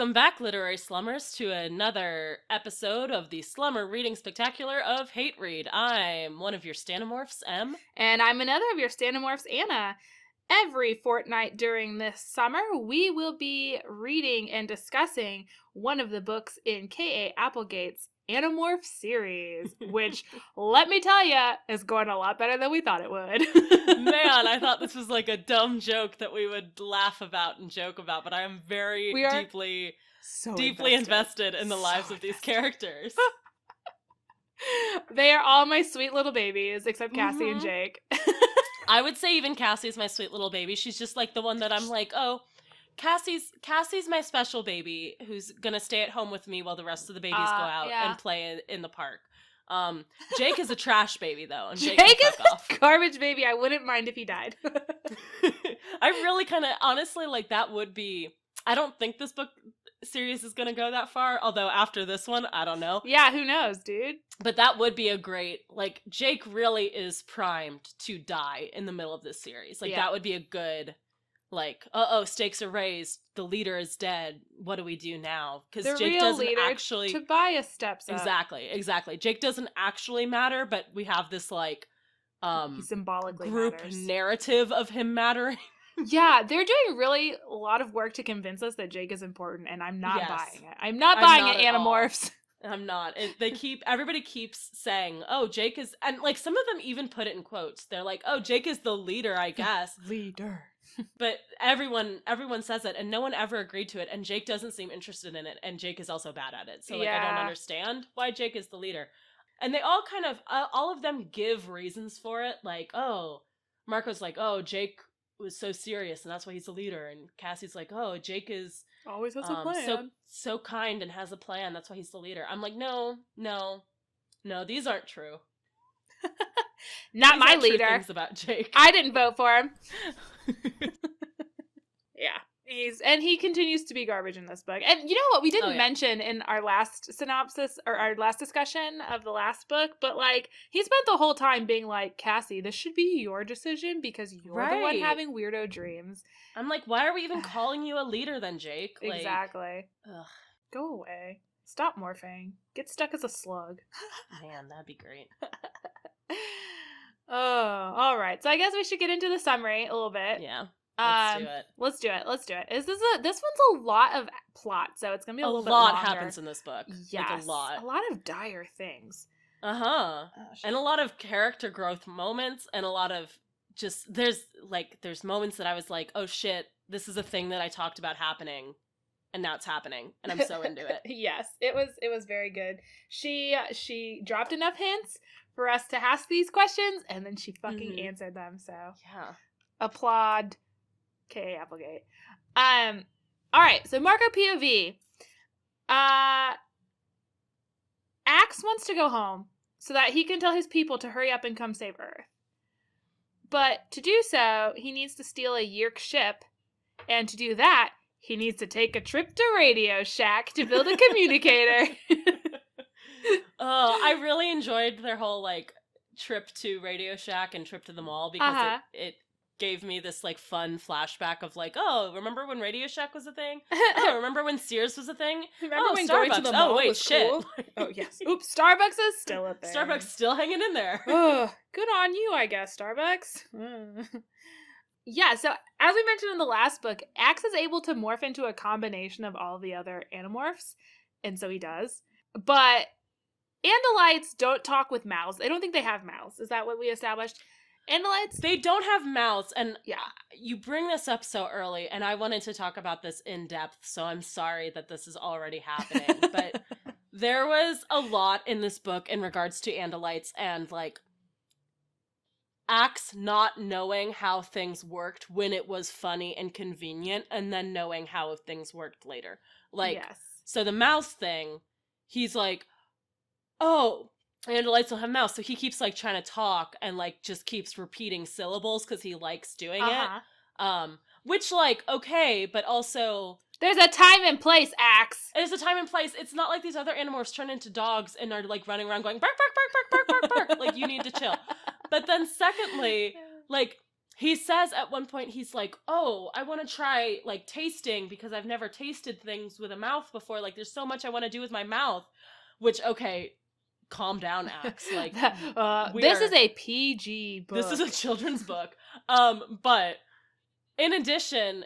Welcome back, literary slummers, to another episode of the Slummer Reading Spectacular of HateRead. I'm one of your Animorphs, Em. And I'm another of your Animorphs, Anna. Every fortnight during this summer, we will be reading and discussing one of the books in K.A. Applegate's Animorphs series, which, let me tell you, is going a lot better than we thought it would. Man, I thought this was like a dumb joke that we would laugh about and joke about, but I am very deeply invested in the lives of these characters. They are all my sweet little babies, except Cassie and Jake. I would say even Cassie is my sweet little baby. She's just like the one that I'm like, oh, Cassie's my special baby who's gonna stay at home with me while the rest of the babies go out and play in the park. Jake is a trash baby though, and Jake is a garbage baby. I wouldn't mind if he died. I really kind of honestly like that would be. I don't think this book series is gonna go that far. Although after this one, I don't know. Yeah, who knows, dude? But that would be a great like. Jake really is primed to die in the middle of this series. Like that would be a good. Like, stakes are raised. The leader is dead. What do we do now? Because Jake doesn't actually. Tobias steps up. Exactly. Jake doesn't actually matter, but we have this like, he symbolically group matters. Narrative of him mattering. Yeah, they're doing really a lot of work to convince us that Jake is important, and I'm not buying it. I'm not buying it, Animorphs. I'm not. Everybody keeps saying, oh, Jake is, and like some of them even put it in quotes. They're like, oh, Jake is the leader, I guess. Leader. But everyone says it, and no one ever agreed to it, and Jake doesn't seem interested in it, and Jake is also bad at it. So like, I don't understand why Jake is the leader. And they all kind of, all of them give reasons for it. Like, oh, Marco's like, oh, Jake was so serious, and that's why he's the leader. And Cassie's like, oh, Jake is always has a plan. So kind and has a plan. That's why he's the leader. I'm like, no, these aren't true. Not my leader. Things about Jake. I didn't vote for him. Yeah. He continues to be garbage in this book. And you know what? We didn't mention in our last synopsis or our last discussion of the last book, but like he spent the whole time being like, Cassie, this should be your decision because you're the one having weirdo dreams. I'm like, why are we even calling you a leader then, Jake? Like, exactly. Ugh. Go away. Stop morphing. Get stuck as a slug. Man, that'd be great. Oh, all right. So I guess we should get into the summary a little bit. Yeah. Let's do it. This one's a lot of plot, so it's gonna be a little bit longer. A lot happens in this book. Yes, like a lot of dire things. And a lot of character growth moments, and a lot of just there's moments that I was like, oh shit, this is a thing that I talked about happening, and now it's happening, and I'm so into it. Yes, it was very good. She dropped enough hints for us to ask these questions, and then she fucking answered them. So yeah, applaud. K.A. Applegate. Alright, so Marco POV. Axe wants to go home so that he can tell his people to hurry up and come save Earth. But to do so, he needs to steal a Yerk ship, and to do that, he needs to take a trip to Radio Shack to build a communicator. Oh, I really enjoyed their whole, like, trip to Radio Shack and trip to the mall because it gave me this like fun flashback of like, oh, remember when Radio Shack was a thing? Oh, remember when Sears was a thing? Remember when Starbucks. Going to the mall wait, was shit. Cool? Oh yes. Oops, Starbucks is still a thing. Starbucks still hanging in there. Oh, good on you, I guess, Starbucks. Yeah, so as we mentioned in the last book, Axe is able to morph into a combination of all the other Animorphs, and so he does. But Andalites don't talk with mouths. I don't think they have mouths. Is that what we established? Andalites? They don't have mouths, and you bring this up so early, and I wanted to talk about this in depth, so I'm sorry that this is already happening, but there was a lot in this book in regards to Andalites, and, like, Axe not knowing how things worked when it was funny and convenient, and then knowing how things worked later. Like, so the mouse thing, he's like, oh, Andalites will have mouths, so he keeps, like, trying to talk and, like, just keeps repeating syllables because he likes doing it. Which, like, okay, but also... There's a time and place, Axe! There's a time and place. It's not like these other Animorphs turn into dogs and are, like, running around going, bark, bark, bark, bark, bark, bark, bark. Like, you need to chill. But then secondly, like, he says at one point, he's like, oh, I want to try, like, tasting because I've never tasted things with a mouth before. Like, there's so much I want to do with my mouth. Which, okay, calm down, Axe. Like, this is a PG book. This is a children's book. But in addition,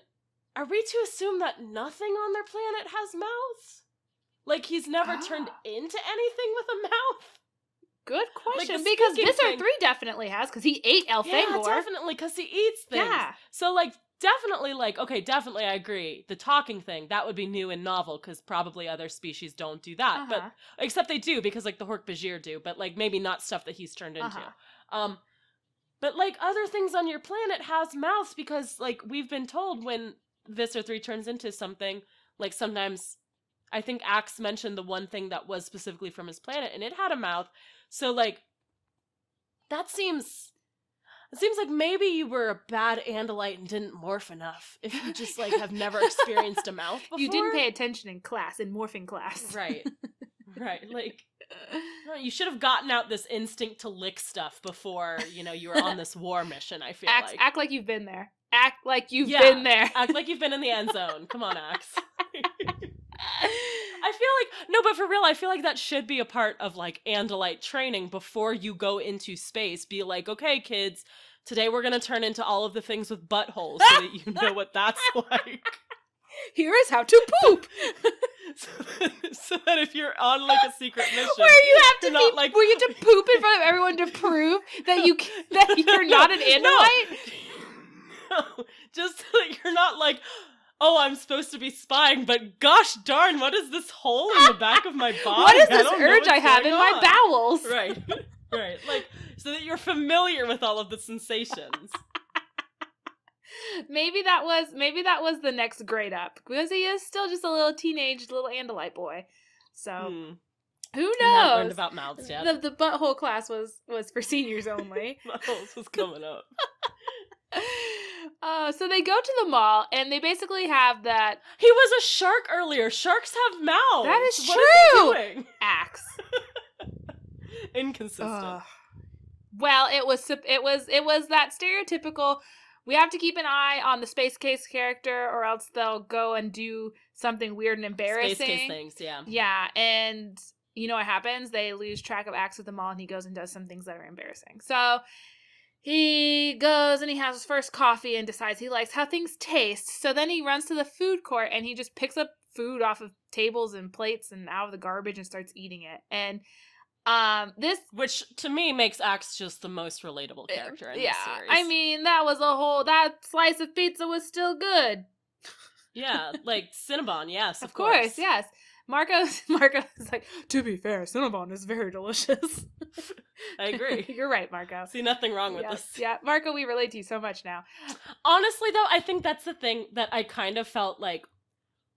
are we to assume that nothing on their planet has mouths? Like, he's never turned into anything with a mouth? Good question, like because Visser 3 definitely has, because he ate Elfangor. Yeah, definitely, because he eats things. Yeah. So, like, definitely, like, okay, definitely I agree. The talking thing, that would be new and novel, because probably other species don't do that. But, except they do, because, like, the Hork-Bajir do, but, like, maybe not stuff that he's turned into. But, like, other things on your planet has mouths, because, like, we've been told when Visser 3 turns into something, like, sometimes, I think Axe mentioned the one thing that was specifically from his planet, and it had a mouth. So, like, it seems like maybe you were a bad Andalite and didn't morph enough if you just, like, have never experienced a mouth before. You didn't pay attention in class, in morphing class. Right. Right. Like, you should have gotten out this instinct to lick stuff before, you know, you were on this war mission, I feel like. Act like you've been there. Act like you've been there. Act like you've been in the end zone. Come on, Axe. I feel like, no, but for real, I feel like that should be a part of, like, Andalite training before you go into space. Be like, okay, kids, today we're gonna turn into all of the things with buttholes so that you know what that's like. Here is how to poop! so that if you're on, like, a secret mission, where you have to be, like, where you have to poop in front of everyone to prove that you're not an Andalite? No, just so that you're not like, oh, I'm supposed to be spying, but gosh darn, what is this hole in the back of my body? What is this urge I have in my bowels? Right, right. Like, so that you're familiar with all of the sensations. Maybe that was the next grade up, because he is still just a little teenage little Andalite boy. So, who knows? I learned about mouths yet. The butthole class was for seniors only. Buttholes was coming up. So they go to the mall, and they basically have that... He was a shark earlier. Sharks have mouths. That is true. What is he doing? Axe. Inconsistent. Well, it was that stereotypical, we have to keep an eye on the Space Case character, or else they'll go and do something weird and embarrassing. Space Case things, yeah. Yeah, and you know what happens? They lose track of Axe at the mall, and he goes and does some things that are embarrassing. So... he goes and he has his first coffee and decides he likes how things taste. So then he runs to the food court and he just picks up food off of tables and plates and out of the garbage and starts eating it. And this... which, to me, makes Axe just the most relatable character in this series. I mean, that slice of pizza was still good. Yeah, like, Cinnabon, yes, of course. Yes. Marco's like, to be fair, Cinnabon is very delicious. I agree. You're right, Marco. See nothing wrong with this. Yeah, Marco, we relate to you so much now. Honestly, though, I think that's the thing that I kind of felt like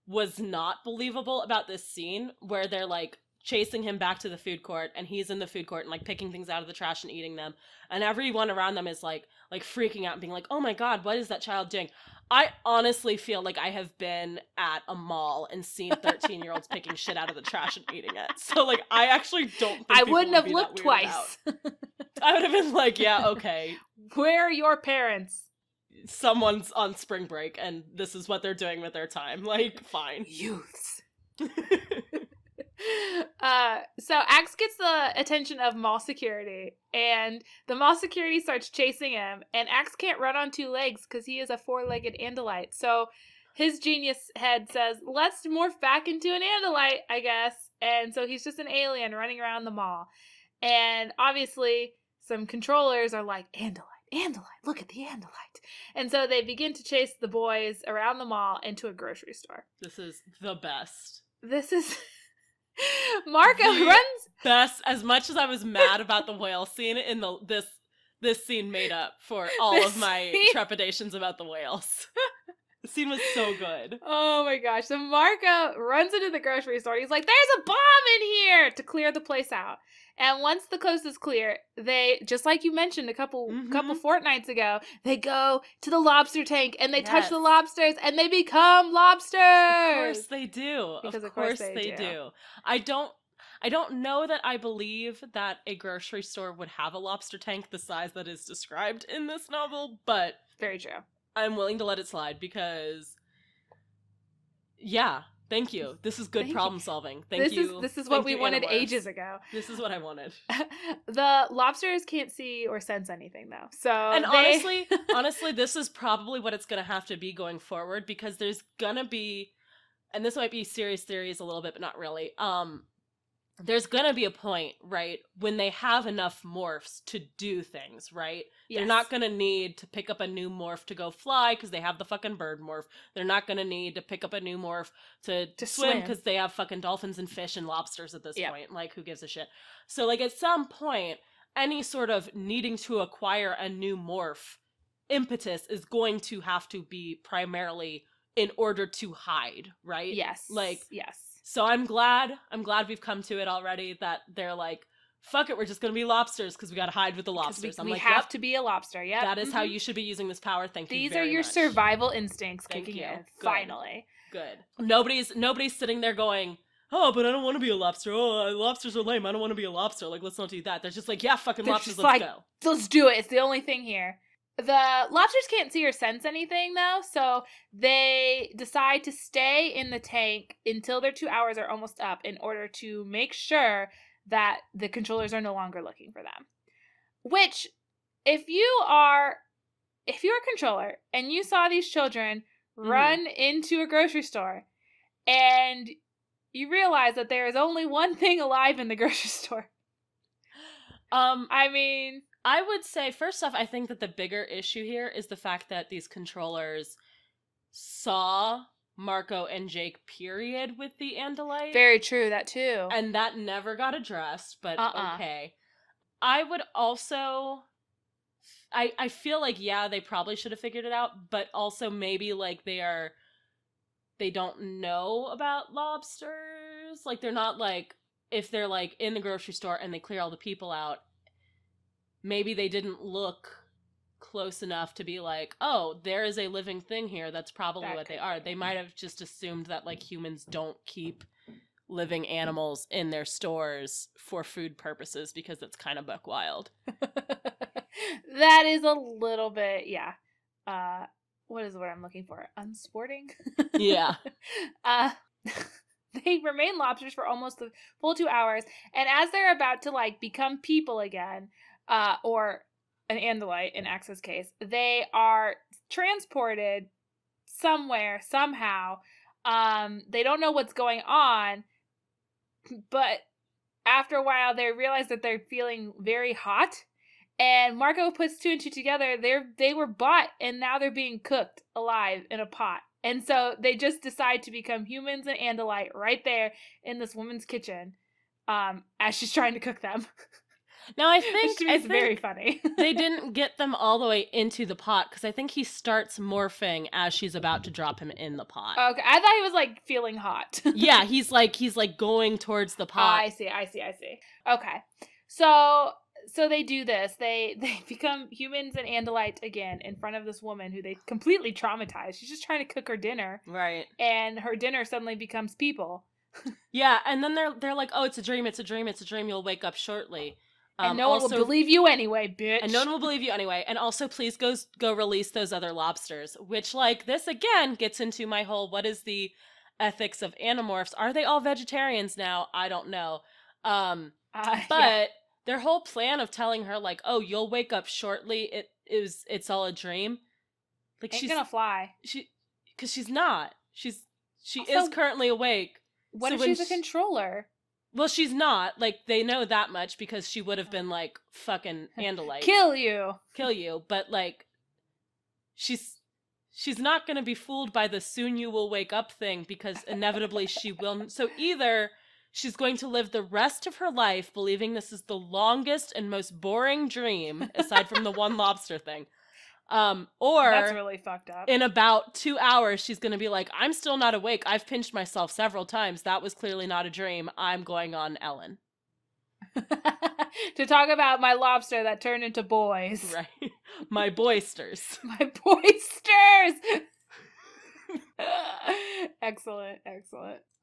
was not believable about this scene, where they're, like, chasing him back to the food court, and he's in the food court and, like, picking things out of the trash and eating them, and everyone around them is, like freaking out and being like, oh my god, what is that child doing? I honestly feel like I have been at a mall and seen 13-year-olds picking shit out of the trash and eating it. So, like, I actually don't think I wouldn't have looked twice. I would have been like, yeah, okay. Where are your parents? Someone's on spring break and this is what they're doing with their time. Like, fine. Youths. So Axe gets the attention of mall security, and the mall security starts chasing him, and Axe can't run on two legs because he is a four-legged Andalite. So his genius head says, let's morph back into an Andalite, I guess. And so he's just an alien running around the mall. And obviously some controllers are like, Andalite, look at the Andalite. And so they begin to chase the boys around the mall into a grocery store. This is the best. This is... Marco runs best. As much as I was mad about the whale scene in this scene made up for all of my trepidations about the whales. The scene was so good. Oh my gosh. So Marco runs into the grocery store. He's like, there's a bomb in here, to clear the place out. And once the coast is clear, they, just like you mentioned a couple fortnights ago, they go to the lobster tank and they touch the lobsters and they become lobsters. Of course they do. Because of course they do. I don't know that I believe that a grocery store would have a lobster tank the size that is described in this novel, but very true. I'm willing to let it slide because, yeah, thank you. This is good problem solving. Thank you. This is what we wanted ages ago. This is what I wanted. The lobsters can't see or sense anything, though. So, and honestly, this is probably what it's going to have to be going forward, because there's going to be, and this might be serious theories a little bit, but not really. There's gonna be a point, right, when they have enough morphs to do things, right? Yes. They're not gonna need to pick up a new morph to go fly because they have the fucking bird morph. They're not gonna need to pick up a new morph to swim because they have fucking dolphins and fish and lobsters at this point. Like, who gives a shit? So, like, at some point, any sort of needing to acquire a new morph impetus is going to have to be primarily in order to hide, right? Yes. Like, yes. So I'm glad we've come to it already, that they're like, fuck it, we're just going to be lobsters because we got to hide with the lobsters. We have to be a lobster, yeah. That is how you should be using this power. Thank you very much. These are your survival instincts kicking in, Good. finally. Good. Nobody's sitting there going, oh, but I don't want to be a lobster. Oh, lobsters are lame. I don't want to be a lobster. Like, let's not do that. They're just like, yeah, fucking lobsters, let's go. Let's do it. It's the only thing here. The lobsters can't see or sense anything, though, so they decide to stay in the tank until their 2 hours are almost up in order to make sure that the controllers are no longer looking for them. Which, if you're a controller and you saw these children run into a grocery store and you realize that there is only one thing alive in the grocery store. I mean, I would say, first off, I think that the bigger issue here is the fact that these controllers saw Marco and Jake, period, with the Andalite. Very true, that too. And that never got addressed, but okay. I would also... I feel like, yeah, they probably should have figured it out, but also maybe, like, they don't know about lobsters. Like, they're not, like, if they're, like, in the grocery store and they clear all the people out, maybe they didn't look close enough to be like, oh, there is a living thing here. That's probably what they are. They might have just assumed that, like, humans don't keep living animals in their stores for food purposes because it's kind of buck wild. That is a little bit, yeah. What is the word I'm looking for? Unsporting? Yeah. They remain lobsters for almost the full 2 hours, and as they're about to, like, become people again, or an Andalite in Axe's case, they are transported somewhere, somehow. They don't know what's going on, but after a while they realize that they're feeling very hot, and Marco puts two and two together. They were bought, and now they're being cooked alive in a pot. And so they just decide to become humans and Andalite right there in this woman's kitchen, as she's trying to cook them. Now, I think it's very funny. They didn't get them all the way into the pot, because I think he starts morphing as she's about to drop him in the pot. Okay, I thought he was, like, feeling hot. Yeah, he's going towards the pot. I see. Okay, so they do this. They become humans and Andalite again in front of this woman who they completely traumatized. She's just trying to cook her dinner, right? And her dinner suddenly becomes people. Yeah, and then they're like, "Oh, it's a dream. It's a dream. It's a dream. You'll wake up shortly." And no one will believe you anyway, bitch. And no one will believe you anyway. And also, please go release those other lobsters. Which, like, this again gets into my whole, what is the ethics of Animorphs? Are they all vegetarians now? I don't know. But their whole plan of telling her, like, oh, you'll wake up shortly, it's all a dream. Like, she's gonna fly. Because she's not. She is currently awake. What if she's a controller? Well, she's not. Like, they know that much because she would have been like, fucking Andalite. Kill you. But, like, she's not going to be fooled by the soon you will wake up thing, because inevitably she will. So either she's going to live the rest of her life believing this is the longest and most boring dream, aside from the one lobster thing. Or that's really fucked up. In about 2 hours, she's going to be like, I'm still not awake. I've pinched myself several times. That was clearly not a dream. I'm going on Ellen. To talk about my lobster that turned into boys. Right. My boysters. My boysters! Excellent.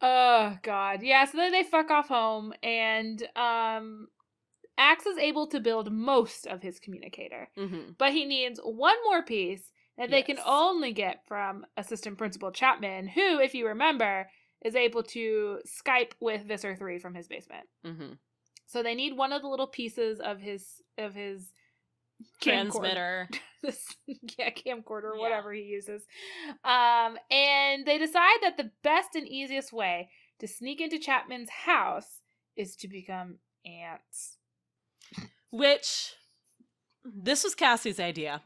Oh, God. Yeah, so then they fuck off home, and Axe is able to build most of his communicator. Mm-hmm. But he needs one more piece that they can Yes. only get from Assistant Principal Chapman, who, if you remember, is able to Skype with Visser 3 from his basement. Mm-hmm. So they need one of the little pieces of his transmitter. Camcorder, or whatever he uses. And they decide that the best and easiest way to sneak into Chapman's house is to become ants. Which, this was Cassie's idea.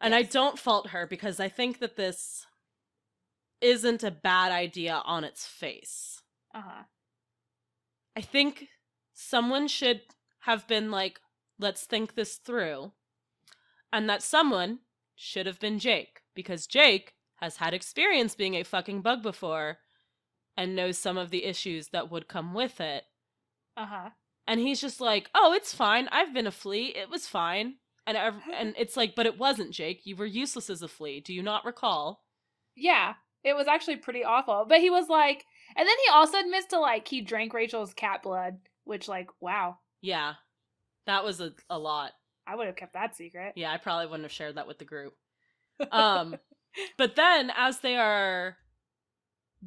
And I don't fault her, because I think that this isn't a bad idea on its face. Uh-huh. I think someone should have been like, let's think this through. And that someone should have been Jake, because Jake has had experience being a fucking bug before and knows some of the issues that would come with it. Uh-huh. And he's just like, oh, it's fine. I've been a flea. It was fine. And it's like, but it wasn't, Jake. You were useless as a flea. Do you not recall? Yeah, it was actually pretty awful. But he was like, and then he also admits to, like, he drank Rachel's cat blood, which, like, wow. Yeah, that was a lot. I would have kept that secret. Yeah, I probably wouldn't have shared that with the group. But then as they are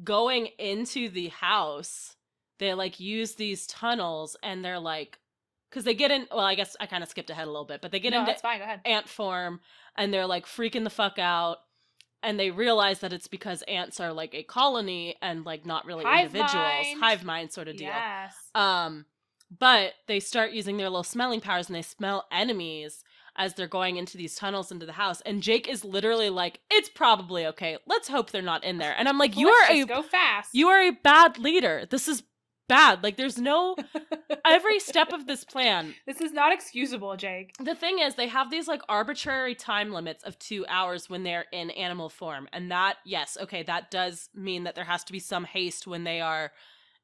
going into the house, they, like, use these tunnels, and they're like, because they get in, well, I guess I kind of skipped ahead a little bit, but they get into that's fine. Go ahead. ant form, and they're, like, freaking the fuck out, and they realize that it's because ants are, like, a colony and, like, not really individuals. Hive mind sort of deal. Yes. But they start using their little smelling powers, and they smell enemies as they're going into these tunnels into the house. And Jake is literally like, it's probably okay. Let's hope they're not in there. And I'm like, go fast. You are a bad leader. This is bad. Like, there's no, every step of this plan. This is not excusable, Jake. The thing is, they have these, like, arbitrary time limits of 2 hours when they're in animal form. And that, yes, okay, that does mean that there has to be some haste when they are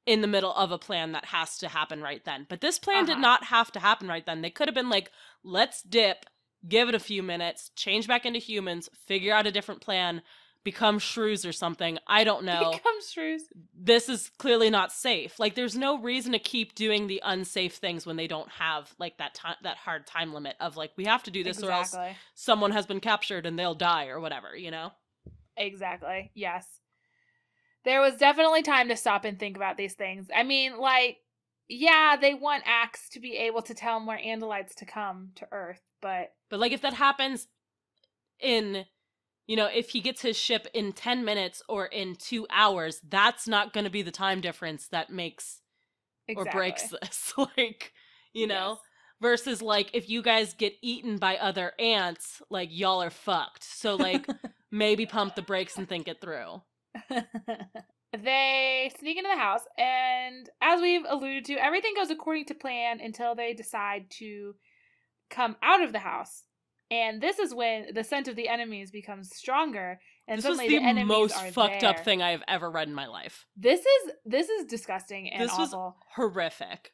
in the middle of a plan that has to happen right then. But this plan did not have to happen right then. They could have been like, let's dip, give it a few minutes, change back into humans, figure out a different plan, become shrews or something. I don't know. Become shrews. This is clearly not safe. Like, there's no reason to keep doing the unsafe things when they don't have, like, that hard time limit of, like, we have to do this or else someone has been captured and they'll die or whatever, you know? Exactly. Yes. There was definitely time to stop and think about these things. I mean, like, yeah, they want Axe to be able to tell more Andalites to come to Earth, but like, if that happens in, you know, if he gets his ship in 10 minutes or in 2 hours, that's not going to be the time difference that makes or breaks this. Like, you know? Versus, like, if you guys get eaten by other ants, like, y'all are fucked. So, like, maybe pump the brakes and think it through. They sneak into the house, and as we've alluded to, everything goes according to plan until they decide to come out of the house. And this is when the scent of the enemies becomes stronger, and this suddenly was the enemies most are fucked there. up thing I have ever read in my life. This is disgusting and awful. This was horrific.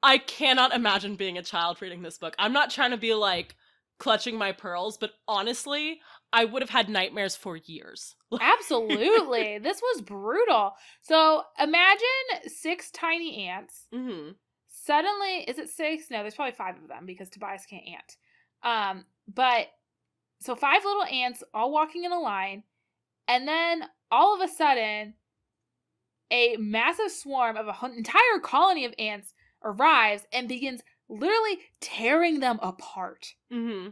I cannot imagine being a child reading this book. I'm not trying to be, like, clutching my pearls, but honestly, I would have had nightmares for years. Absolutely. This was brutal. So imagine 6 tiny ants. Mm-hmm. Suddenly, is it 6? No, there's probably 5 of them because Tobias can't ant. But so 5 little ants all walking in a line, and then all of a sudden, a massive swarm of an entire colony of ants arrives and begins literally tearing them apart. Mm-hmm.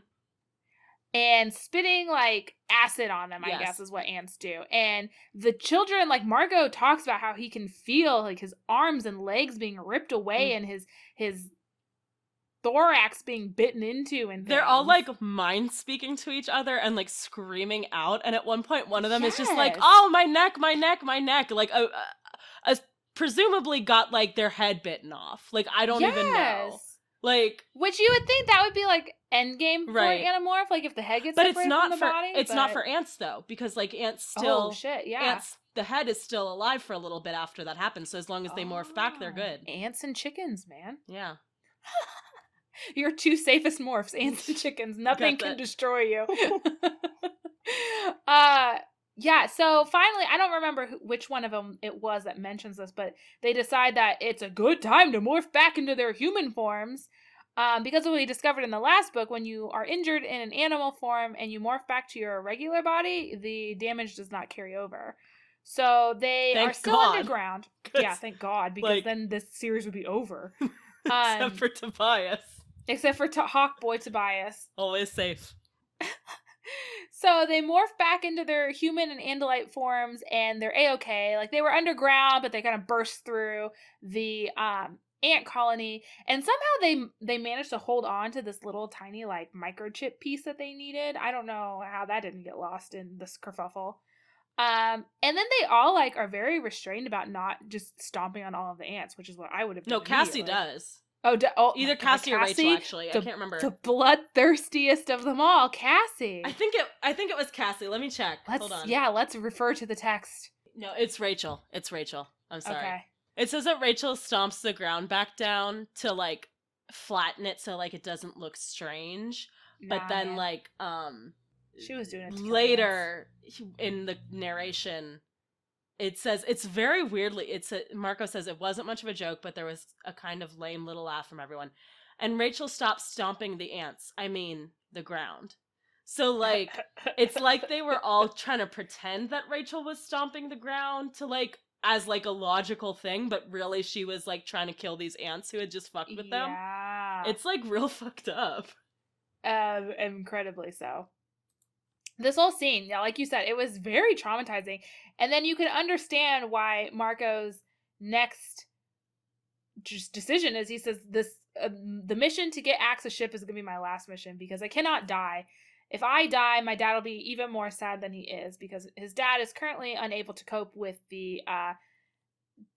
And spitting, like, acid on them, I guess, is what ants do. And the children, like, Margot talks about how he can feel, like, his arms and legs being ripped away and his thorax being bitten into. And they're all, like, mind speaking to each other and, like, screaming out. And at one point, one of them is just like, oh, my neck, my neck, my neck. Like, presumably got, like, their head bitten off. Like, I don't even know. Like, which you would think that would be, like, endgame for Animorph, like, if the head gets separated from the body. It's not for ants, though, because, like, ants still... Oh, shit, yeah. Ants, the head is still alive for a little bit after that happens, so as long as they morph back, they're good. Ants and chickens, man. Yeah. Your 2 safest morphs, ants and chickens. Nothing can destroy you. Yeah, so finally, I don't remember which one of them it was that mentions this, but they decide that it's a good time to morph back into their human forms. Because of what we discovered in the last book, when you are injured in an animal form and you morph back to your regular body, the damage does not carry over. So they are still underground. Yeah, thank God, because then this series would be over. Except for Tobias. Except for Hawk Boy Tobias. Always safe. So they morph back into their human and Andalite forms, and they're A-okay. Like, they were underground, but they kind of burst through the ant colony, and somehow they managed to hold on to this little tiny, like, microchip piece that they needed. I don't know how that didn't get lost in this kerfuffle. And then they all, like, are very restrained about not just stomping on all of the ants, which is what I would have done. No, Cassie does. Either Cassie or Rachel, actually. I can't remember. The bloodthirstiest of them all, Cassie. I think it was Cassie. Let me check. Hold on. Yeah, let's refer to the text. No, it's Rachel. It's Rachel. I'm sorry. Okay. It says that Rachel stomps the ground back down to, like, flatten it so, like, it doesn't look strange. But then, like, she was doing it later in the narration, it says, it's very weirdly, Marco says it wasn't much of a joke, but there was a kind of lame little laugh from everyone. And Rachel stopped stomping the ants. I mean, the ground. So, like, it's like they were all trying to pretend that Rachel was stomping the ground to, like, as, like, a logical thing, but really she was, like, trying to kill these ants who had just fucked with them. Yeah. It's, like, real fucked up. Incredibly so. This whole scene, yeah, like you said, it was very traumatizing. And then you can understand why Marco's next decision is, he says, the mission to get Axe a ship is going to be my last mission, because I cannot die. If I die, my dad will be even more sad than he is, because his dad is currently unable to cope with the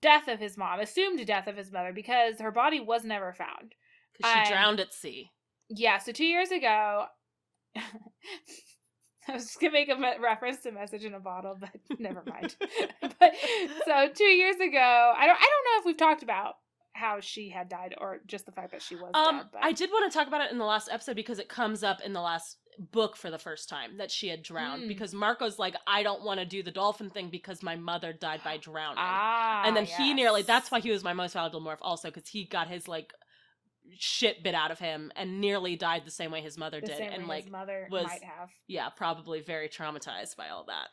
death of his mom, assumed death of his mother, because her body was never found. Because she drowned at sea. Yeah, so 2 years ago... I was just going to make a reference to Message in a Bottle, but never mind. But so 2 years ago, I don't know if we've talked about how she had died, or just the fact that she was dead. But... I did want to talk about it in the last episode, because it comes up in the last book for the first time that she had drowned, because Marco's like, I don't want to do the dolphin thing because my mother died by drowning. And then he nearly, that's why he was my most valuable morph also, because he got his, like, shit bit out of him and nearly died the same way his mother did, and like his mother might have. Probably very traumatized by all that.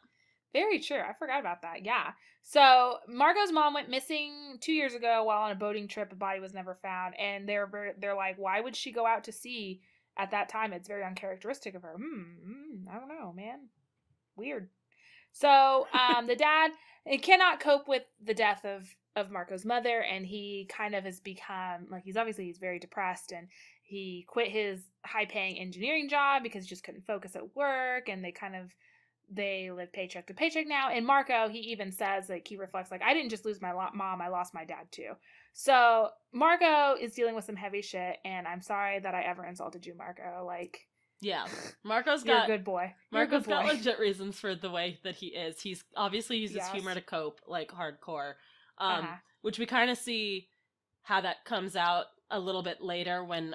Very true. I forgot about that. Yeah. So Marco's mom went missing 2 years ago while on a boating trip. A body was never found, and they're like, why would she go out to sea at that time? It's very uncharacteristic of her. I don't know, man. Weird. So the dad cannot cope with the death of Marco's mother, and he kind of has become, like, he's very depressed, and he quit his high-paying engineering job because he just couldn't focus at work, and they live paycheck to paycheck now. And Marco, he even says, like, he reflects, like, I didn't just lose my mom, I lost my dad too. So Marco is dealing with some heavy shit, and I'm sorry that I ever insulted you, Marco. Like, yeah, Marco's you're a good boy. Marco's got legit reasons for the way that he is. He's obviously uses humor to cope, like, hardcore. Which we kind of see how that comes out a little bit later when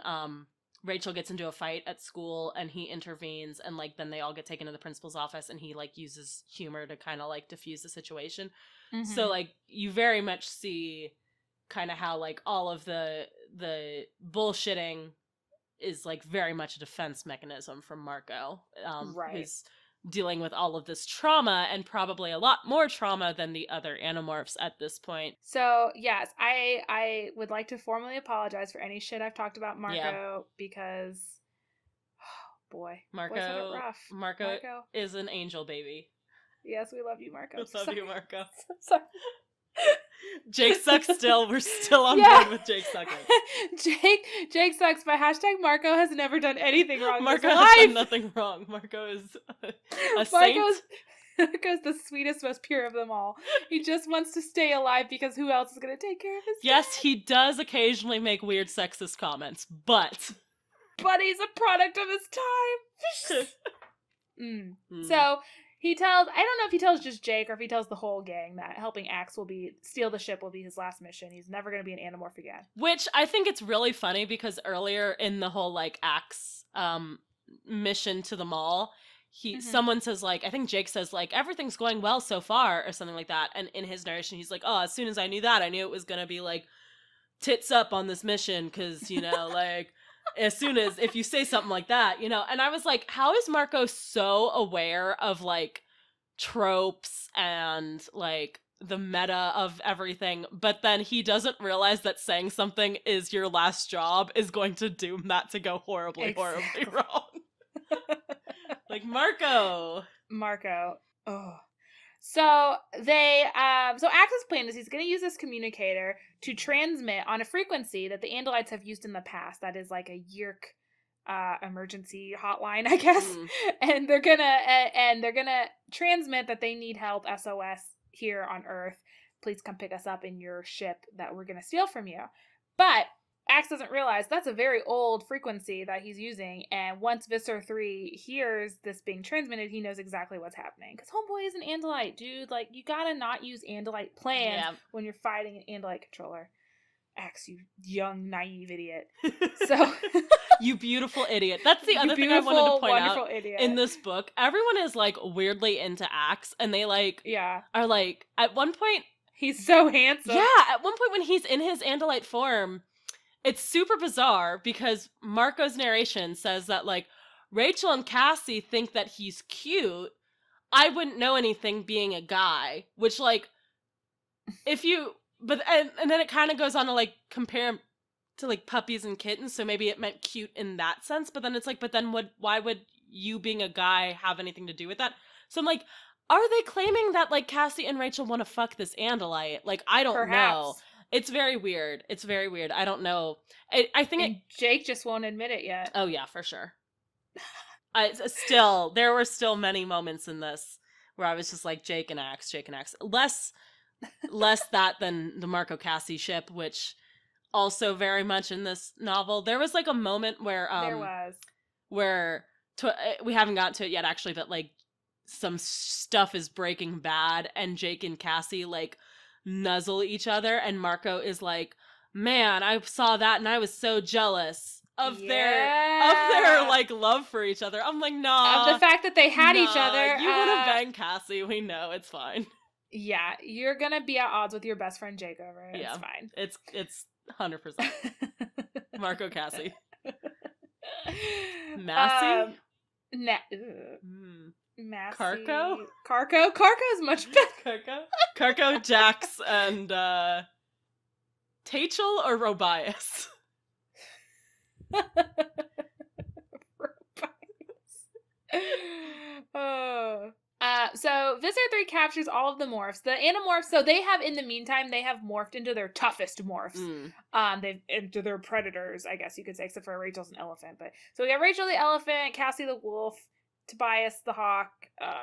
Rachel gets into a fight at school and he intervenes, and, like, then they all get taken to the principal's office and he, like, uses humor to kind of, like, diffuse the situation. So, like, you very much see kind of how, like, all of the bullshitting is, like, very much a defense mechanism from Marco, who's dealing with all of this trauma, and probably a lot more trauma than the other Animorphs at this point. So, yes, I would like to formally apologize for any shit I've talked about Marco, because, oh, boy. Marco is an angel baby. Yes, we love you, Marco. We love you, Marco. Sorry. Jake sucks still. We're still on board with Jake sucking. Jake sucks, but hashtag Marco has never done anything wrong. Marco has done nothing wrong. Marco is a saint. Marco's the sweetest, most pure of them all. He just wants to stay alive because who else is going to take care of his Yes, he does occasionally make weird sexist comments, but he's a product of his time. So he tells, I don't know if he tells just Jake or if he tells the whole gang that helping Axe steal the ship will be his last mission. He's never going to be an Animorph again. Which I think it's really funny, because earlier in the whole, like, Axe mission to the mall, someone says, like, I think Jake says, like, everything's going well so far, or something like that, and in his narration, he's like, oh, as soon as I knew that, I knew it was gonna be, like, tits up on this mission, because, you know, like, as soon as, if you say something like that, you know, and I was like, how is Marco so aware of, like, tropes and, like, the meta of everything, but then he doesn't realize that saying something is your last job is going to doom that to go horribly wrong. Like, Marco. Oh. So they, so Axe's plan is he's going to use this communicator to transmit on a frequency that the Andalites have used in the past. That is like a Yeerk emergency hotline, I guess. And they're gonna transmit that they need help, SOS, here on Earth. Please come pick us up in your ship that we're gonna steal from you. But Axe doesn't realize that's a very old frequency that he's using, and once Visser 3 hears this being transmitted, he knows exactly what's happening. Because Homeboy is an Andalite, dude. Like, you gotta not use Andalite plans when you're fighting an Andalite controller. Axe, you young, naive idiot. So, you beautiful idiot. That's the other thing I wanted to point out idiot. In this book. Everyone is, like, weirdly into Axe, and they, like, are, like, at one point... He's so handsome. Yeah, at one point when he's in his Andalite form... It's super bizarre because Marco's narration says that, like, Rachel and Cassie think that he's cute. I wouldn't know anything being a guy, which, like, if you, but, and then it kind of goes on to, like, compare him to, like, puppies and kittens, so maybe it meant cute in that sense, but then it's like, but then why would you being a guy have anything to do with that? So I'm like, are they claiming that, like, Cassie and Rachel want to fuck this Andalite? Like, I don't know. It's very weird. I don't know. I think Jake just won't admit it yet. Oh yeah, for sure. There were still many moments in this where I was just like, Jake and Axe. Less that than the Marco Cassie ship, which also very much in this novel. There was, like, a moment where we haven't gotten to it yet, actually, but, like, some stuff is breaking bad, and Jake and Cassie, like, nuzzle each other, and Marco is like, man, I saw that and I was so jealous of their like love for each other. I'm like, nah, of the fact that they had each other. You would have banged Cassie, we know, it's fine. Yeah, you're gonna be at odds with your best friend Jake over it. Yeah, it's fine. It's 100% Marco Cassie. Massey? Massey. Carco's much better. Carco, Jax, and Tachel or Robias? So Visser 3 captures all of the morphs. The Animorphs, so they have, in the meantime, they have morphed into their toughest morphs. They've into their predators, I guess you could say, except for Rachel's an elephant. But so we got Rachel the elephant, Cassie the wolf, Tobias the hawk,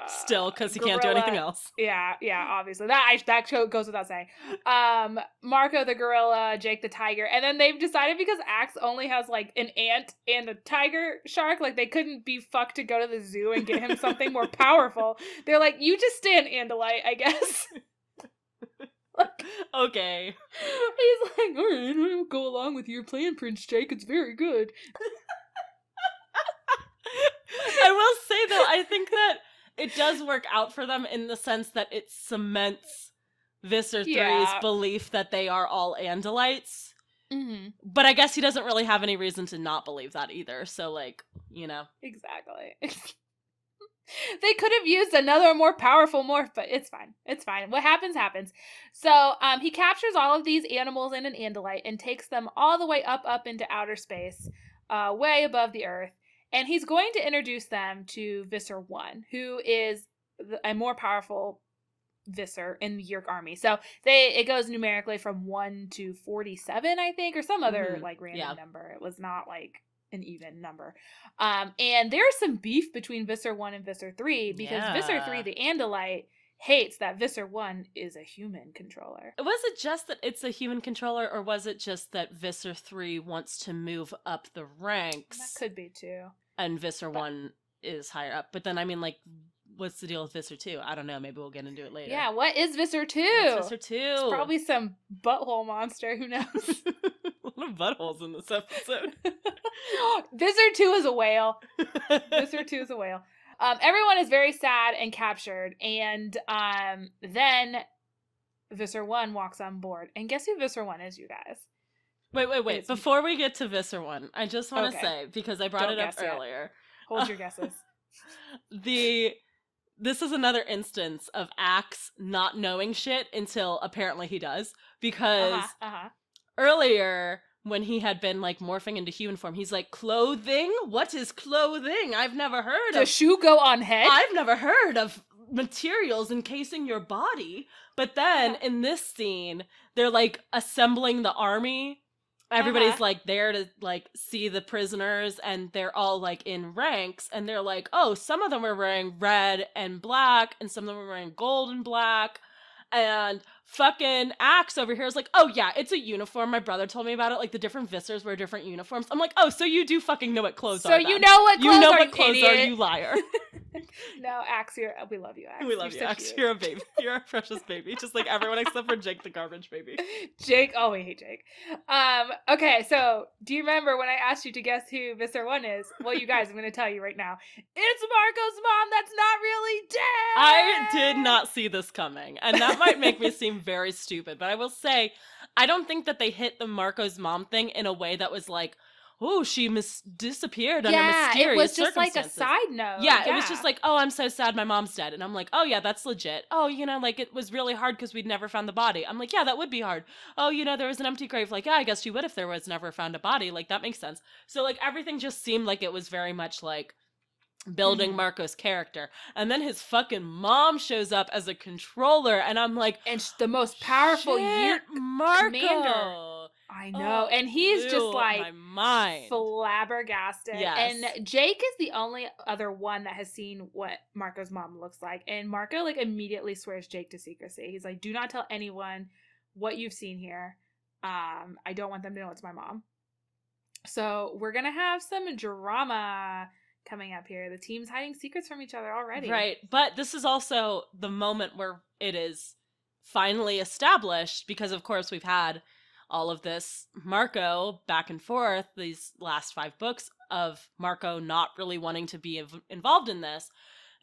still, because he can't do anything else. Yeah, obviously that goes without saying. Marco the gorilla, Jake the tiger, and then they've decided, because Axe only has, like, an ant and a tiger shark, like, they couldn't be fucked to go to the zoo and get him something more powerful. They're like, you just stay an Andalite, I guess. Like, okay. He's like, all right, I'll go along with your plan, Prince Jake. It's very good. I will say, though, I think that it does work out for them in the sense that it cements Visser 3's belief that they are all Andalites. Mm-hmm. But I guess he doesn't really have any reason to not believe that either. So, like, you know. Exactly. They could have used another more powerful morph, but it's fine. It's fine. What happens, happens. So he captures all of these animals in an Andalite and takes them all the way up into outer space, way above the Earth. And he's going to introduce them to Visser 1, who is a more powerful Visser in the Yeerk army. So it goes numerically from 1 to 47, I think, or some other like random number. It was not like an even number. And there's some beef between Visser 1 and Visser 3 because Visser 3, the Andalite, hates that Visser 1 is a human controller. Was it just that it's a human controller, or was it just that Visser 3 wants to move up the ranks? That could be too. And Visser 1 is higher up. But then, I mean, like, what's the deal with Visser 2? I don't know. Maybe we'll get into it later. Yeah, what is Visser 2? What's Visser 2? It's probably some butthole monster. Who knows? A lot of buttholes in this episode. Visser 2 is a whale. Visser 2 is a whale. everyone is very sad and captured, and then Visser 1 walks on board. And guess who Visser 1 is, you guys? Wait. Before we get to Visser 1, I just want to say, because I brought it up earlier. Hold your guesses. This is another instance of Axe not knowing shit until apparently he does. Because earlier, when he had been, like, morphing into human form, he's like, clothing? What is clothing? I've never heard of... Does shoe go on head? I've never heard of materials encasing your body. But then, in this scene, they're, like, assembling the army. Everybody's, like, there to, like, see the prisoners, and they're all, like, in ranks, and they're like, oh, some of them are wearing red and black, and some of them are wearing gold and black, and fucking Axe over here is like, oh, yeah, it's a uniform. My brother told me about it. Like, the different Vissers wear different uniforms. I'm like, oh, so you do fucking know what clothes are, So you know what clothes are, you liar. No, Axe, we love you, Axe. We love you, Axe. You're a baby. You're a precious baby. Just like everyone except for Jake the garbage baby. Jake, oh, we hate Jake. Okay, so do you remember when I asked you to guess who Visser 1 is? Well, you guys, I'm going to tell you right now. It's Marco's mom that's not really dead! I did not see this coming, and that might make me seem very stupid, but I will say, I don't think that they hit the Marco's mom thing in a way that was like, oh, she disappeared under mysterious circumstances. Yeah, it was just like a side note. Yeah, it was just like, oh, I'm so sad my mom's dead. And I'm like, oh, yeah, that's legit. Oh, you know, like, it was really hard because we'd never found the body. I'm like, yeah, that would be hard. Oh, you know, there was an empty grave. Like, yeah, I guess she would if there was never found a body. Like, that makes sense. So, like, everything just seemed like it was very much, like, building Marco's character. And then his fucking mom shows up as a controller, and I'm like... And the most powerful Marco! Commander. I know. And he's just like my mind. Flabbergasted. Yes. And Jake is the only other one that has seen what Marco's mom looks like. And Marco like immediately swears Jake to secrecy. He's like, do not tell anyone what you've seen here. I don't want them to know it's my mom. So we're gonna have some drama coming up here. The team's hiding secrets from each other already. Right. But this is also the moment where it is finally established, because of course we've had all of this Marco back and forth, these last 5 books of Marco not really wanting to be involved in this.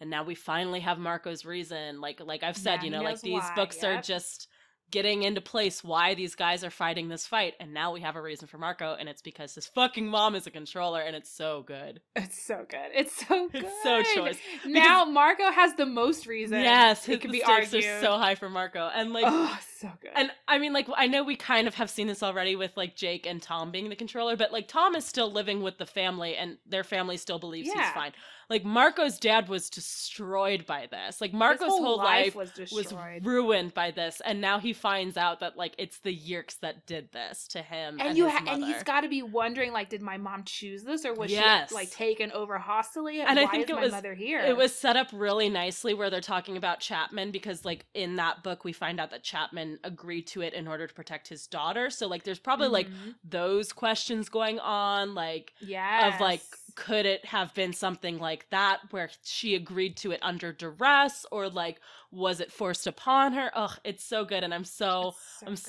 And now we finally have Marco's reason. Like I've said, you know, like these books are just getting into place why these guys are fighting this fight. And now we have a reason for Marco, and it's because his fucking mom is a controller, and it's so good. It's so good. It's so good. It's so choice. Now Marco has the most reason. Yes, it can be stakes argued. Are so high for Marco. And like, oh, so good. And I mean, like, I know we kind of have seen this already with like Jake and Tom being the controller, but like Tom is still living with the family, and their family still believes he's fine. Like, Marco's dad was destroyed by this. Like, Marco's whole life was ruined by this, and now he finds out that, like, it's the Yeerks that did this to him and his mother. And he's got to be wondering, like, did my mom choose this, or was she, like, taken over hostilely? And why I think is my mother here? It was set up really nicely where they're talking about Chapman, because, like, in that book, we find out that Chapman agreed to it in order to protect his daughter. So, like, there's probably, like, those questions going on, like, of, like, could it have been something like that where she agreed to it under duress, or like was it forced upon her? Ugh, it's so good, and I'm so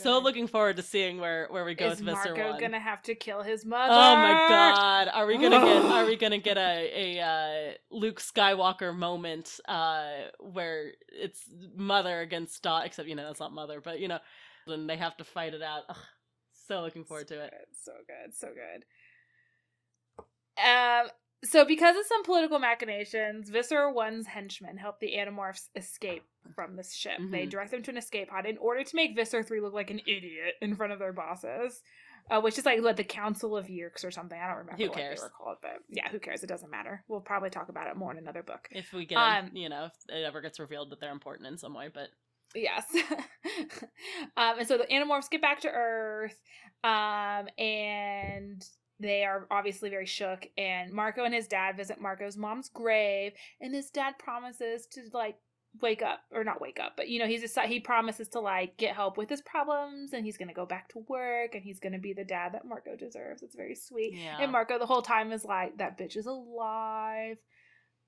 looking forward to seeing where we go with Visser 1. Is Marco gonna have to kill his mother? Oh my god, are we gonna get a Luke Skywalker moment where it's mother against daughter, except you know that's not mother, but you know, then they have to fight it out. Ugh, so looking forward to it. So good. So because of some political machinations, Visser 1's henchmen help the Animorphs escape from this ship. They direct them to an escape pod in order to make Visser 3 look like an idiot in front of their bosses, which is like what, the Council of Yeerks or something. I don't remember what they were called, but yeah, who cares? It doesn't matter. We'll probably talk about it more in another book. If we get, you know, if it ever gets revealed that they're important in some way, but... Yes. And so the Animorphs get back to Earth, and... they are obviously very shook, and Marco and his dad visit Marco's mom's grave, and his dad promises to, like, not wake up, but, you know, he promises to, like, get help with his problems, and he's gonna go back to work, and he's gonna be the dad that Marco deserves. It's very sweet. Yeah. And Marco the whole time is like, that bitch is alive,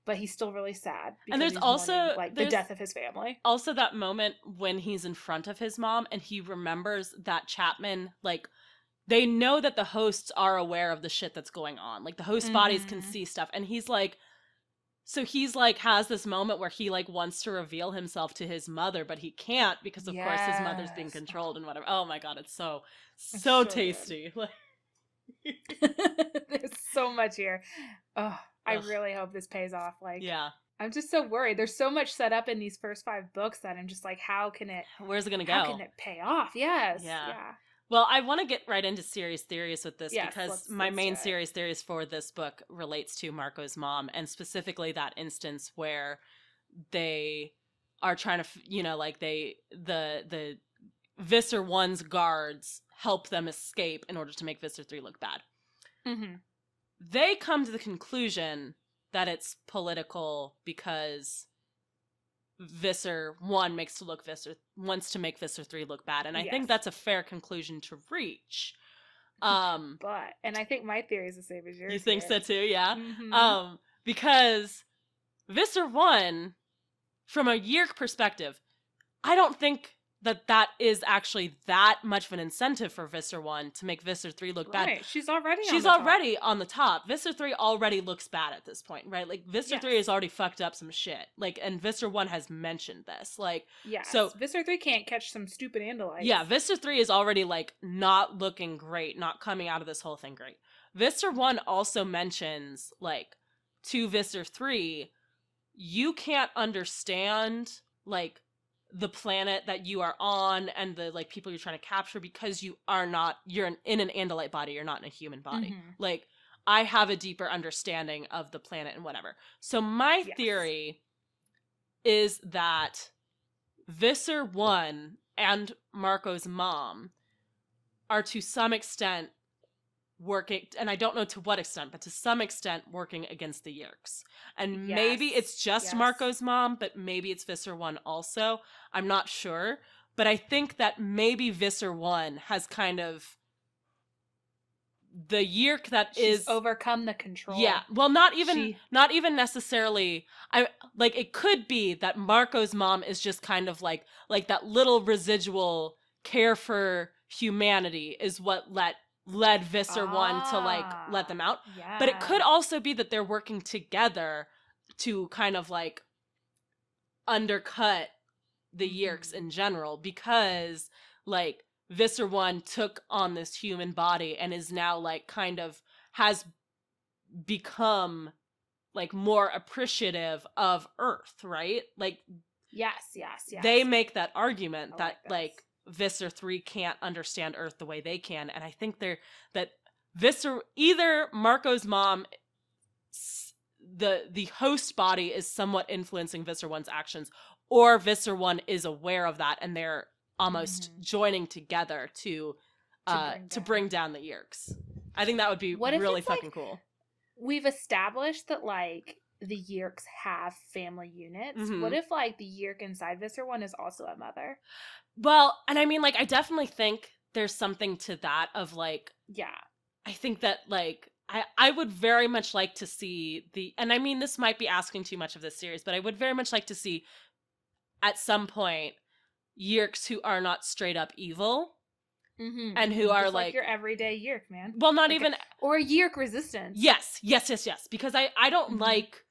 but he's still really sad. And there's also mourning, like, the death of his family. Also that moment when he's in front of his mom, and he remembers that Chapman, like, they know that the hosts are aware of the shit that's going on. Like, the host bodies can see stuff. And he's like, So he's like has this moment where he like wants to reveal himself to his mother, but he can't because of course his mother's being controlled and whatever. Oh my god, it's so tasty. There's so much here. Oh, I really hope this pays off. Like, yeah. I'm just so worried. There's so much set up in these first 5 books that I'm just like, where's it gonna go? How can it pay off? Yes. Yeah. Well, I want to get right into series theories with this because my main series theories for this book relates to Marco's mom, and specifically that instance where they are trying to, like the Visser 1's guards help them escape in order to make Visser 3 look bad. Mm-hmm. They come to the conclusion that it's political because Visser 1 wants to make Visser 3 look bad, and I think that's a fair conclusion to reach. And I think my theory is the same as yours. You think so too? Yeah. Mm-hmm. Because Visser 1, from a Yeerk perspective, I don't think that is actually that much of an incentive for Visser 1 to make Visser 3 look bad. Right, she's already on the top. Visser 3 already looks bad at this point, right? Like, Visser 3 has already fucked up some shit. Like, and Visser 1 has mentioned this. Like, so Visser 3 can't catch some stupid Andalites. Yeah, Visser 3 is already, like, not looking great, not coming out of this whole thing great. Visser 1 also mentions, like, to Visser 3, you can't understand, like, the planet that you are on and the like people you're trying to capture because you're in an Andalite body, you're not in a human body. Mm-hmm. Like, I have a deeper understanding of the planet and whatever. So my theory is that Visser 1 and Marco's mom are to some extent working, and I don't know to what extent, but to some extent working against the Yeerks. And maybe it's just Marco's mom, but maybe it's Visser 1 also. I'm not sure. But I think that maybe Visser 1 has kind of the Yeerk that She's overcome the control. Yeah. Well, not even necessarily. It could be that Marco's mom is just kind of like that little residual care for humanity is what led Visser 1 to like let them out. Yeah. But it could also be that they're working together to kind of like undercut the Yeerks in general, because like Visser 1 took on this human body and is now like kind of has become like more appreciative of Earth, right? Like yes. They make that argument that like Visser 3 can't understand Earth the way they can, and I think that Visser, either Marco's mom, the host body is somewhat influencing Visser 1's actions, or Visser 1 is aware of that and they're almost joining together to bring down the Yeerks. I think that would be really fucking cool. We've established that like the Yeerks have family units. Mm-hmm. What if like the Yeerk inside Visser 1 is also a mother? Well, and I mean, like, I definitely think there's something to that of, like... Yeah. I think that, like, I would very much like to see and I mean, this might be asking too much of this series, but I would very much like to see, at some point, Yeerks who are not straight up evil, and who are, like... your everyday Yeerk, man. Well, not even... Or a Yeerk resistance. Yes. Because I don't like...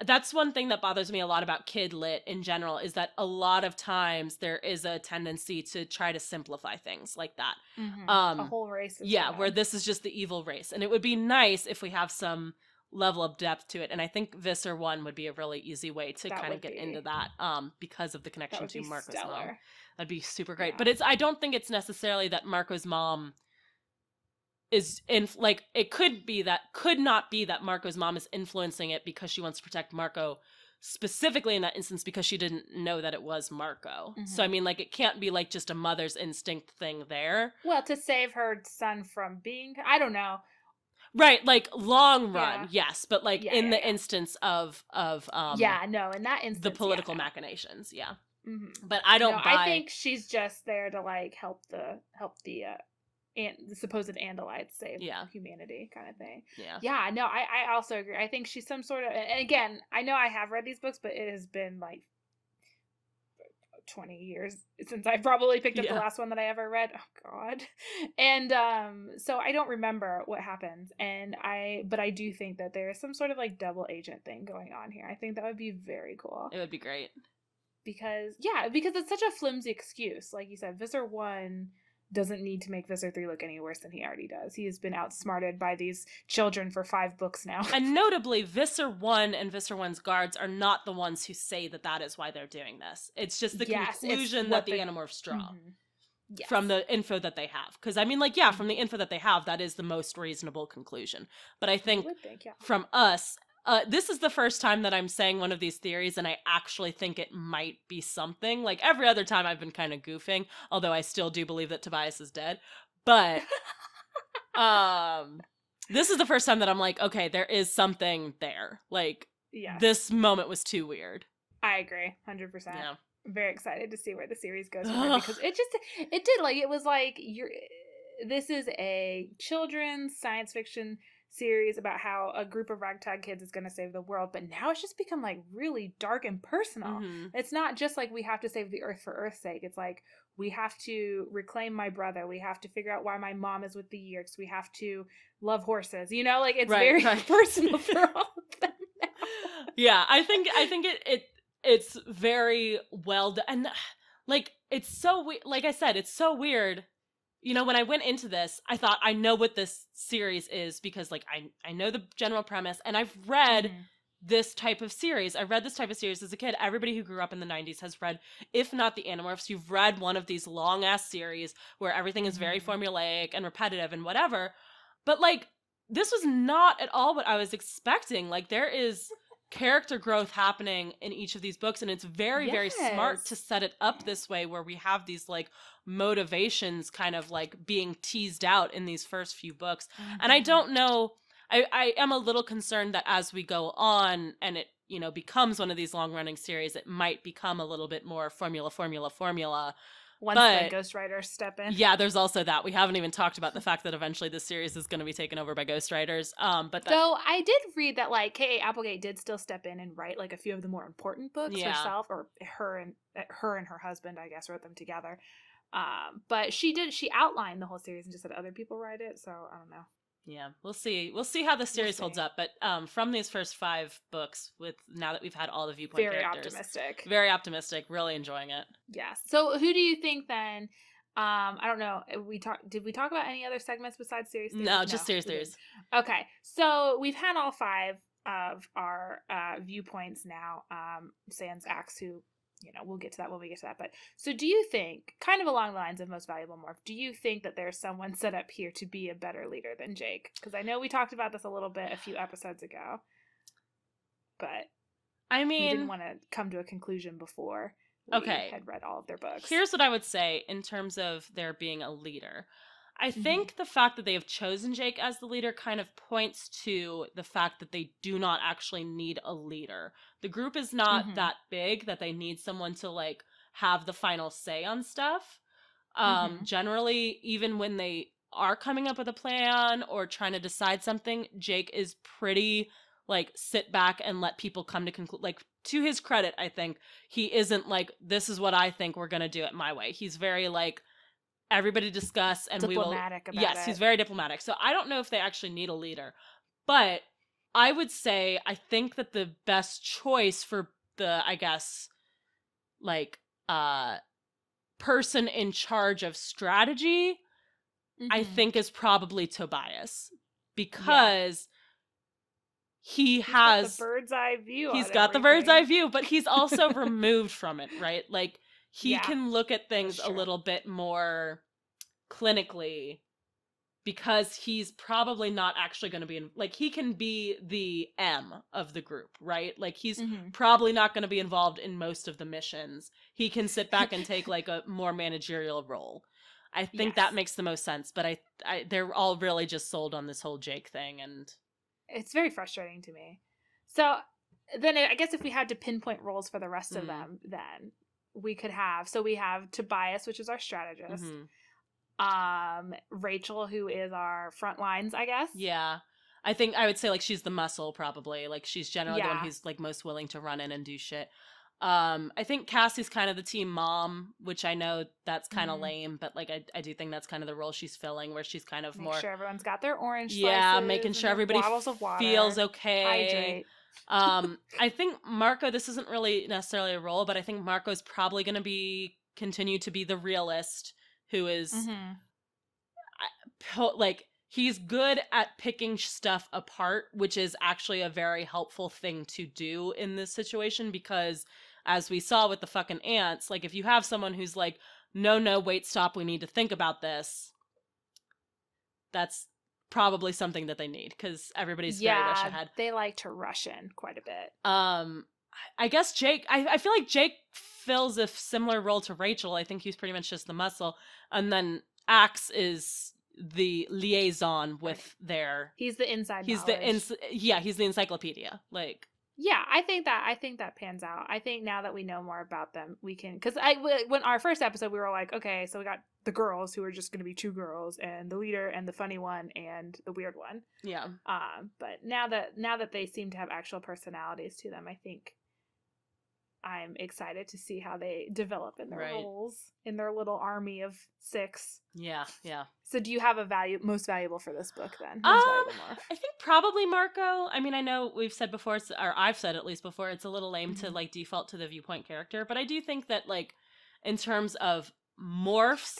That's one thing that bothers me a lot about kid lit in general, is that a lot of times there is a tendency to try to simplify things like that. Mm-hmm. A whole race. Where this is just the evil race. And it would be nice if we have some level of depth to it. And I think Visser 1 would be a really easy way to kind of get into that because of the connection to Marco's mom. That'd be super great. Yeah. But I don't think it's necessarily that Marco's mom is it could not be that Marco's mom is influencing it because she wants to protect Marco, specifically in that instance because she didn't know that it was Marco. Mm-hmm. So I mean, like, it can't be like just a mother's instinct thing there. Well, to save her son from being, I don't know. Right, like long run, yes, but like in the instance of in that instance, the political machinations, Mm-hmm. But I don't buy. I think she's just there to like help the the supposed Andalites save humanity kind of thing. Yeah, no, I also agree. I think she's some sort of, and again, I know I have read these books, but it has been like 20 years since I probably picked up the last one that I ever read. Oh God. And so I don't remember what happens. But I do think that there is some sort of like double agent thing going on here. I think that would be very cool. It would be great. Because it's such a flimsy excuse. Like you said, Visser 1 doesn't need to make Visser 3 look any worse than he already does. He has been outsmarted by these children for 5 books now. And notably, Visser 1 and Visser 1's guards are not the ones who say that is why they're doing this. It's just the conclusion that the Animorphs draw from the info that they have. Because, I mean, like, from the info that they have, that is the most reasonable conclusion. But I think from us... this is the first time that I'm saying one of these theories, and I actually think it might be something. Like, every other time I've been kind of goofing, although I still do believe that Tobias is dead. But this is the first time that I'm like, okay, there is something there. Like, this moment was too weird. I agree, 100%. Yeah. I'm very excited to see where the series goes from there, because it was like, this is a children's science fiction series about how a group of ragtag kids is going to save the world, but now it's just become like really dark and personal. It's not just like we have to save the earth for earth's sake. It's like we have to reclaim my brother, we have to figure out why my mom is with the Yeerks, we have to love horses, like it's very personal for all of them now. Yeah, I think it's very well done. And like, it's so like I said, it's so weird. When I went into this, I thought, I know what this series is, because, like, I know the general premise, and I've read this type of series. I read this type of series as a kid. Everybody who grew up in the 90s has read, if not the Animorphs, you've read one of these long-ass series where everything is very formulaic and repetitive and whatever. But, like, this was not at all what I was expecting. Like, there is character growth happening in each of these books, and it's very, very smart to set it up this way, where we have these, like, motivations kind of like being teased out in these first few books. And I don't know, I am a little concerned that as we go on and it becomes one of these long running series, it might become a little bit more formula once the ghostwriters step in. Yeah, there's also that. We haven't even talked about the fact that eventually this series is going to be taken over by ghostwriters. Though I did read that, like, K.A. Applegate did still step in and write, like, a few of the more important books herself, or her and her husband, I guess, wrote them together. But she outlined the whole series and just said other people write it, so I don't know. Yeah, we'll see how the series holds up. But from these first 5 books, now that we've had all the viewpoint characters, very optimistic, really enjoying it. Yes. So who do you think then? I don't know. Did we talk about any other segments besides series theories? No, just series theories. Okay, so we've had all 5 of our viewpoints now. Sans Axe, who. We'll get to that when we get to that. But so do you think, kind of along the lines of most valuable morph, do you think that there's someone set up here to be a better leader than Jake? Because I know we talked about this a little bit a few episodes ago, but I mean, we didn't want to come to a conclusion before we had read all of their books. Here's what I would say in terms of there being a leader. I think the fact that they have chosen Jake as the leader kind of points to the fact that they do not actually need a leader. The group is not that big that they need someone to, like, have the final say on stuff. Generally, even when they are coming up with a plan or trying to decide something, Jake is pretty, like, sit back and let people come to conclude. Like, to his credit, I think, he isn't like, this is what I think, we're going to do it my way. He's very, like, everybody discuss, and diplomatic we will. Yes, he's very diplomatic. So I don't know if they actually need a leader, but I would say I think that the best choice for the, I guess, like, person in charge of strategy, I think, is probably Tobias, because he's got the bird's eye view. He's got the bird's eye view, but he's also removed from it, right? Like, he can look at things a little bit more clinically, because he's probably not actually going to be like, he can be the M of the group, right? Like, he's probably not going to be involved in most of the missions. He can sit back and take, like, a more managerial role. I think that makes the most sense, but I they're all really just sold on this whole Jake thing, and it's very frustrating to me. So then I guess if we had to pinpoint roles for the rest of them, then we could have, so we have Tobias, which is our strategist. Rachel, who is our front lines, I guess. Yeah. I think I would say, like, she's the muscle, probably. Like, she's generally the one who's, like, most willing to run in and do shit. I think Cassie's kind of the team mom, which I know that's kind of lame, but like I do think that's kind of the role she's filling, where she's kind of Make more sure everyone's got their orange yeah, slices making and sure their everybody bottles of water. feels okay. Hydrate. I think Marco, this isn't really necessarily a role, but I think Marco's probably going to continue to be the realist who is like, he's good at picking stuff apart, which is actually a very helpful thing to do in this situation, because as we saw with the fucking ants, like, if you have someone who's like, no, wait, stop, we need to think about this, that's probably something that they need, because everybody's very rush ahead. They like to rush in quite a bit. I guess Jake, I feel like Jake fills a similar role to Rachel. I think he's pretty much just the muscle, and then Axe is the liaison with he's the inside he's knowledge. He's the encyclopedia, like. Yeah, I think that pans out. I think now that we know more about them, we can, because when our first episode, we were like, okay, so we got the girls who are just going to be 2 girls, and the leader and the funny one and the weird one. Yeah. But now that they seem to have actual personalities to them, I think I'm excited to see how they develop in their roles in their little army of 6. Yeah. So do you have a most valuable for this book then? I think probably Marco. I mean, I know we've said before, or I've said at least before, it's a little lame to like default to the viewpoint character, but I do think that, like, in terms of morphs,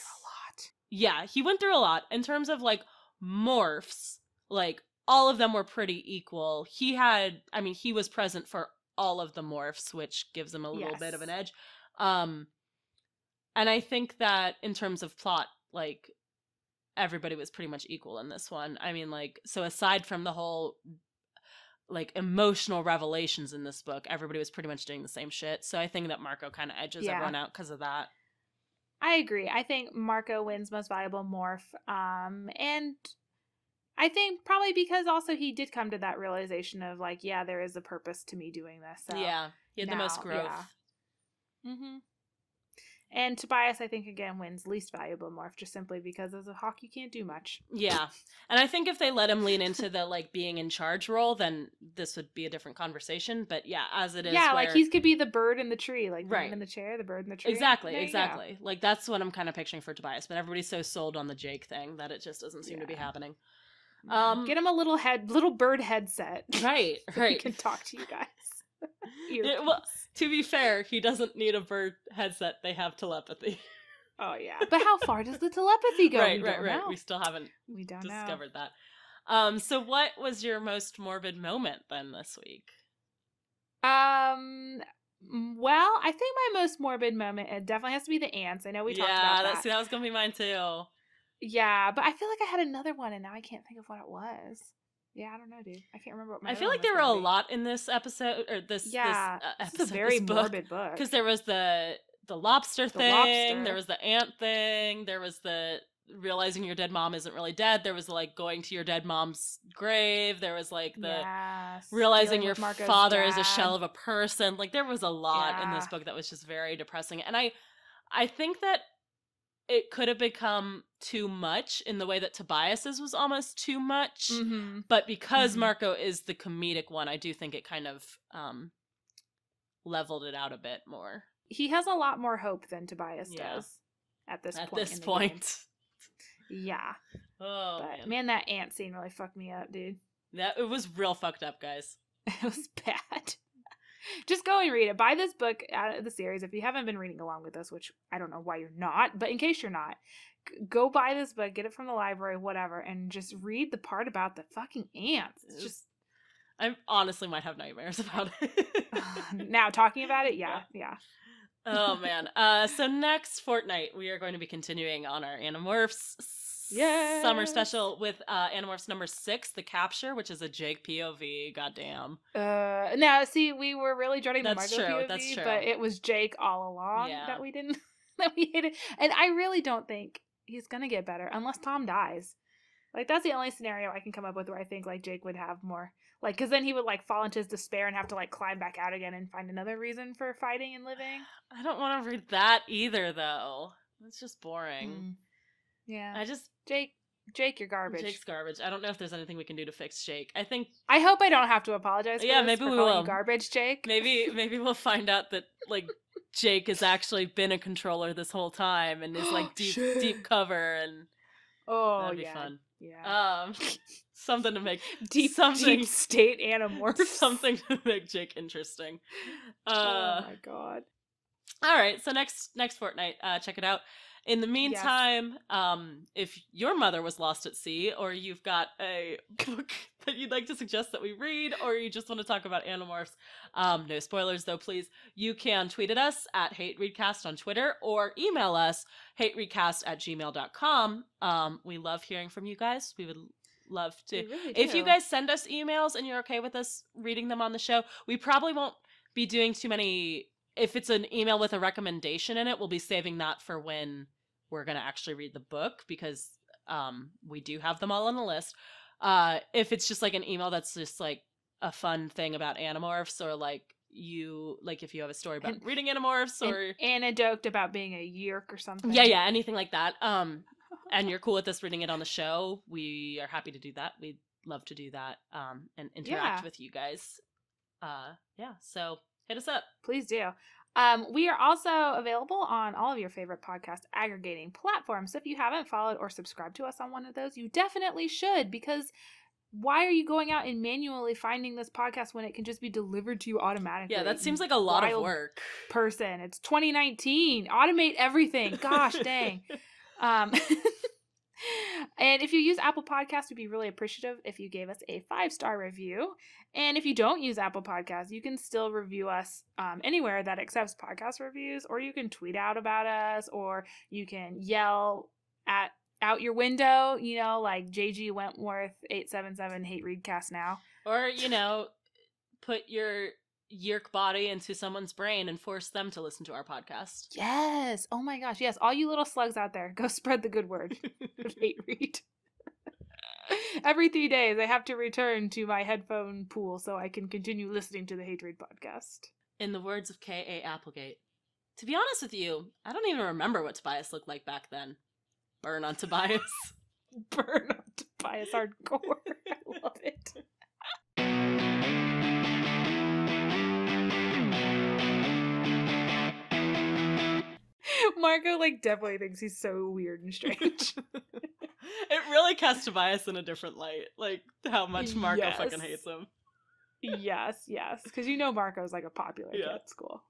he went through a lot. In terms of like morphs, like, all of them were pretty equal. He was present for all of the morphs, which gives them a little bit of an edge. And I think that in terms of plot, like, everybody was pretty much equal in this one. I mean, like, so aside from the whole, like, emotional revelations in this book, everybody was pretty much doing the same shit. So I think that Marco kind of edges everyone out because of that. I agree. I think Marco wins most valuable morph. And I think probably because also he did come to that realization of, like, yeah, there is a purpose to me doing this. So yeah, he had the most growth. Yeah. And Tobias, I think, again, wins least valuable morph, just simply because as a hawk, you can't do much. Yeah. And I think if they let him lean into the, like, being in charge role, then this would be a different conversation. But yeah, as it is. Yeah, like, he could be the bird in the tree. Like, the man in the chair, the bird in the tree. Exactly. Like, that's what I'm kind of picturing for Tobias. But everybody's so sold on the Jake thing that it just doesn't seem to be happening. Get him a little bird headset. Right. He can talk to you guys. Well, to be fair, he doesn't need a bird headset. They have telepathy. Oh yeah, but how far does the telepathy go? Right. We still haven't discovered that. So what was your most morbid moment then this week? Well, I think my most morbid moment, it definitely has to be the ants. I know we talked about that. Yeah, that was gonna be mine too. Yeah, but I feel like I had another one, and now I can't think of what it was. Yeah, I don't know, dude. I can't remember what my I feel like there were a lot in this episode, or this episode. This is a very morbid book. Because there was the lobster thing, there was the ant thing, there was the realizing your dead mom isn't really dead, there was, like, going to your dead mom's grave, there was, like, the realizing your father is a shell of a person. Like, there was a lot in this book that was just very depressing. And I think that it could have become too much in the way that Tobias's was almost too much. But because Marco is the comedic one, I do think it kind of leveled it out a bit more. He has a lot more hope than Tobias does at this point. Yeah. Oh, but man, that ant scene really fucked me up, dude. It was real fucked up, guys. It was bad. Just go and read it. Buy this book out of the series if you haven't been reading along with us, which I don't know why you're not, but in case you're not, go buy this book, get it from the library, whatever, and just read the part about the fucking ants. It's just... I honestly might have nightmares about it. Now, talking about it, yeah. Oh, man. So next fortnight, we are going to be continuing on our Animorphs summer special with Animorphs number 6, The Capture, which is a Jake POV. Goddamn. Now, see, we were really dreading the Marco POV, that's true. but it was Jake all along that we didn't, that we hated. And I really don't think he's gonna get better unless Tom dies. Like, that's the only scenario I can come up with where I think, like, Jake would have more, like, because then he would, like, fall into his despair and have to, like, climb back out again and find another reason for fighting and living. I don't want to read that either, though. It's just boring. Yeah. Jake, Jake, you're garbage. Jake's garbage. I don't know if there's anything we can do to fix Jake. I hope I don't have to apologize for this, maybe for we calling will. you garbage, Jake. Maybe we'll find out that, like, Jake has actually been a controller this whole time and is, like, deep cover, and that'd be fun. Yeah. Something to make deep state Animorphs. Something to make Jake interesting. Oh my god. All right, so next fortnight, check it out. In the meantime, if your mother was lost at sea, or you've got a book that you'd like to suggest that we read, or you just want to talk about Animorphs, no spoilers though, please, you can tweet at us at HateReadcast on Twitter, or email us hatereadcast@gmail.com. We love hearing from you guys. We would love to. Really if you guys send us emails and you're okay with us reading them on the show, we probably won't be doing too many. If it's an email with a recommendation in it, we'll be saving that for when we're going to actually read the book, because we do have them all on the list. If it's just like an email that's just like a fun thing about Animorphs, or like if you have a story about reading Animorphs, or an anecdote about being a yerk or something. Yeah, anything like that. And you're cool with us reading it on the show, we are happy to do that. We'd love to do that and interact with you guys. So hit us up. Please do. We are also available on all of your favorite podcast aggregating platforms. So if you haven't followed or subscribed to us on one of those, you definitely should, because why are you going out and manually finding this podcast when it can just be delivered to you automatically? Yeah, that seems like a lot of work. Person, it's 2019. Automate everything. Gosh dang. And if you use Apple Podcasts, we'd be really appreciative if you gave us a 5-star review. And if you don't use Apple Podcasts, you can still review us anywhere that accepts podcast reviews, or you can tweet out about us, or you can yell out your window, like JG Wentworth 877 HateReadcast now. Or, put your yerk body into someone's brain and force them to listen to our podcast. Yes. Oh my gosh. Yes. All you little slugs out there, go spread the good word of Hate Read. Every 3 days, I have to return to my headphone pool so I can continue listening to the HateRead podcast. In the words of K.A. Applegate, to be honest with you, I don't even remember what Tobias looked like back then. Burn on Tobias. Burn on Tobias hardcore. I love it. Marco definitely thinks he's so weird and strange. It really casts Tobias in a different light, how much Marco fucking hates him. Yes, because Marco's a popular kid at school.